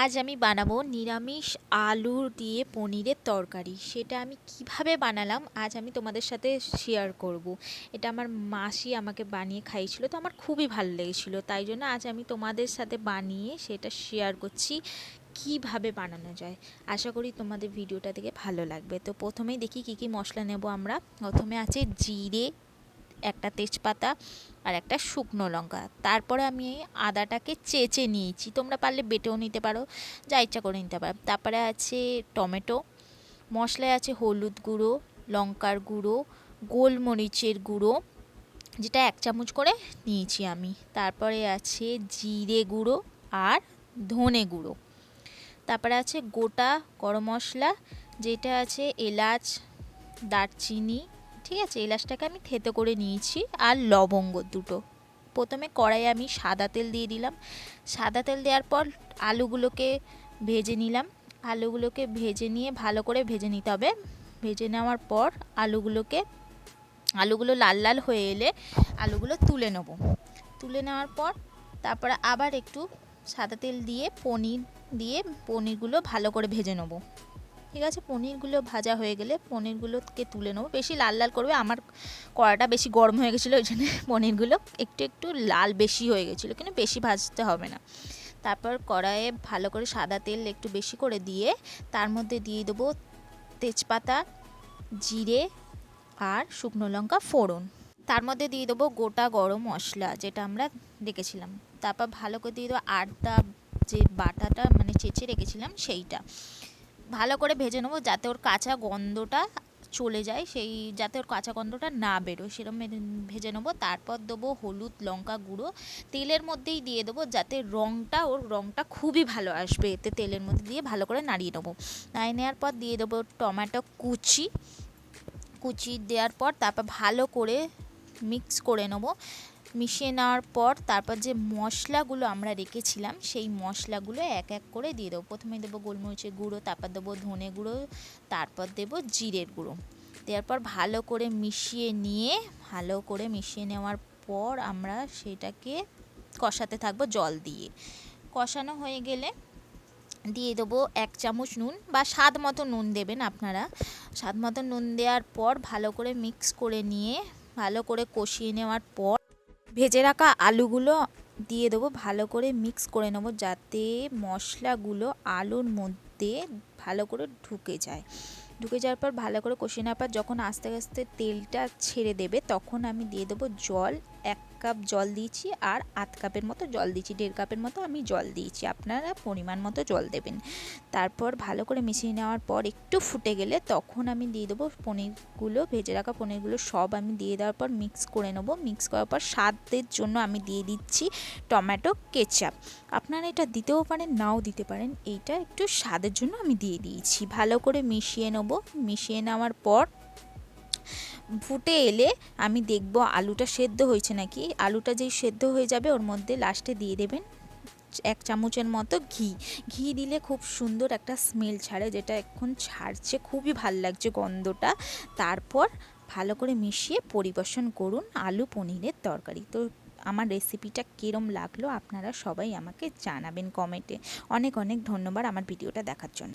আজ আমি বানাবো নিরামিষ আলু দিয়ে পনিরের তরকারি। সেটা আমি কিভাবে বানালাম আজ আমি তোমাদের সাথে শেয়ার করব। এটা আমার মাসি আমাকে বানিয়ে খাইয়েছিল, তো আমার খুবই ভালো লেগেছিলো, তাই জন্য আজ আমি তোমাদের সাথে বানিয়ে সেটা শেয়ার করছি কিভাবে বানানো যায়। আশা করি তোমাদের ভিডিওটা দেখে ভালো লাগবে। তো প্রথমেই দেখি কি কি মশলা নেব আমরা। প্রথমে আছে জিরে, একটা তেজপাতা আর একটা শুকনো লঙ্কা। তারপরে আমি আদাটাকে চেঁচে নিয়েছি, তোমরা পারলে বেটেও নিতে পারো, যা ইচ্ছা করে নিতে পারো। তারপরে আছে টমেটো, মশলায় আছে হলুদ গুঁড়ো, লঙ্কার গুঁড়ো, গোলমরিচের গুঁড়ো, যেটা 1 চামচ করে নিয়েছি আমি। তারপরে আছে জিরে গুঁড়ো আর ধনে গুঁড়ো। তারপরে আছে গোটা গরম মশলা, যেটা আছে এলাচ, দারচিনি, ঠিক আছে, এলাচটাকে আমি থেতো করে নিয়েছি, আর লবঙ্গ দুটো। প্রথমে কড়াইয়ে আমি সাদা তেল দিয়ে দিলাম। সাদা তেল দেওয়ার পর আলুগুলোকে ভেজে নিলাম। আলুগুলোকে ভেজে নিয়ে ভালো করে ভেজে নিতে হবে। ভেজে নেওয়ার পর আলুগুলো লাল লাল হয়ে এলে আলুগুলো তুলে নেব। তুলে নেওয়ার পর তারপরে আবার একটু সাদা তেল দিয়ে পনিরগুলো ভালো করে ভেজে নেব। ঠিক আছে, পনিরগুলো ভাজা হয়ে গেলে পনিরগুলোকে তুলে নেবো। বেশি লাল লাল করবে, আমার কড়াটা বেশি গরম হয়ে গেছিলো, ওই জন্য পনিরগুলো একটু একটু লাল বেশি হয়ে গেছিলো, কিন্তু বেশি ভাজতে হবে না। তারপর কড়াইয়ে ভালো করে সাদা তেল একটু বেশি করে দিয়ে তার মধ্যে দিয়ে দেবো তেজপাতা, জিরে আর শুকনো লঙ্কা ফোড়ন। তার মধ্যে দিয়ে দেবো গোটা গরম মশলা, যেটা আমরা রেখেছিলাম। তারপর ভালো করে দিয়ে দেবো আদা, যে বাটাটা মানে চেঁচে রেখেছিলাম সেইটা। ভালো করে ভেজে নেবো যাতে ওর কাঁচা গন্ধটা চলে যায়, যাতে ওর কাঁচা গন্ধটা না বেরোয় সেরকম ভেজে নেবো। তারপর দেবো হলুদ লঙ্কা গুঁড়ো, তেলের মধ্যেই দিয়ে দেবো যাতে রঙটা খুবই ভালো আসবে এতে। তেলের মধ্যে দিয়ে ভালো করে নাড়িয়ে নেবো। নাড়িয়ে নেওয়ার পর দিয়ে দেবো টমেটো কুচি দেওয়ার পর তারপর ভালো করে মিক্স করে নেবো। মিশিয়ে নেওয়ার পর তারপর যে মশলাগুলো আমরা রেখেছিলাম সেই মশলাগুলো এক এক করে দিয়ে দেবো। প্রথমে দেবো গোলমরিচের গুঁড়ো, তারপর দেবো ধনে গুঁড়ো, তারপর দেবো জিরের গুঁড়ো। দেওয়ার পর ভালো করে মিশিয়ে নেওয়ার পর আমরা সেটাকে কষাতে থাকবো জল দিয়ে। কষানো হয়ে গেলে দিয়ে দেবো 1 চামচ নুন, বা স্বাদ মতো নুন দেবেন আপনারা। স্বাদ মতো নুন দেওয়ার পর ভালো করে মিক্স করে নিয়ে ভালো করে কষিয়ে নেওয়ার পর ভেজে রাখা আলুগুলো দিয়ে দেবো। ভালো করে মিক্স করে নেবো যাতে মশলাগুলো আলুর মধ্যে ভালো করে ঢুকে যাওয়ার পর ভালো করে কষিয়ে নেওয়ার পর যখন আস্তে আস্তে তেলটা ছেড়ে দেবে তখন আমি দিয়ে দেবো জল। 1 কাপ জল দিয়েছি আর 1/2 কাপের মতো জল দিয়েছি, 1.5 কাপের মতো আমি জল দিয়েছি, আপনারা পরিমাণ মতো জল দেবেন। তারপর ভালো করে মিশিয়ে নেওয়ার পর একটু ফুটে গেলে তখন আমি দিয়ে দেবো ভেজে রাখা পনিরগুলো সব আমি দিয়ে দেওয়ার পর মিক্স করে নেবো। মিক্স করার পর স্বাদের জন্য আমি দিয়ে দিচ্ছি টমেটো কেচাপ। আপনারা এটা দিতেও পারেন, নাও দিতে পারেন, এইটা একটু স্বাদের জন্য আমি দিয়ে দিয়েছি। ভালো করে মিশিয়ে নেবো। মিশিয়ে নেওয়ার পর ফুটে এলে আমি দেখবো আলুটা সেদ্ধ হয়েছে নাকি। আলুটা যেই সেদ্ধ হয়ে যাবে ওর মধ্যে লাস্টে দিয়ে দেবেন 1 চামচের মতো ঘি দিলে খুব সুন্দর একটা স্মেল ছাড়ে, যেটা এখন ছাড়ছে, খুবই ভাল লাগছে গন্ধটা। তারপর ভালো করে মিশিয়ে পরিবেশন করুন আলু পনিরের তরকারি। তো আমার রেসিপিটা কীরম লাগলো আপনারা সবাই আমাকে জানাবেন কমেন্টে। অনেক অনেক ধন্যবাদ আমার ভিডিওটা দেখার জন্য।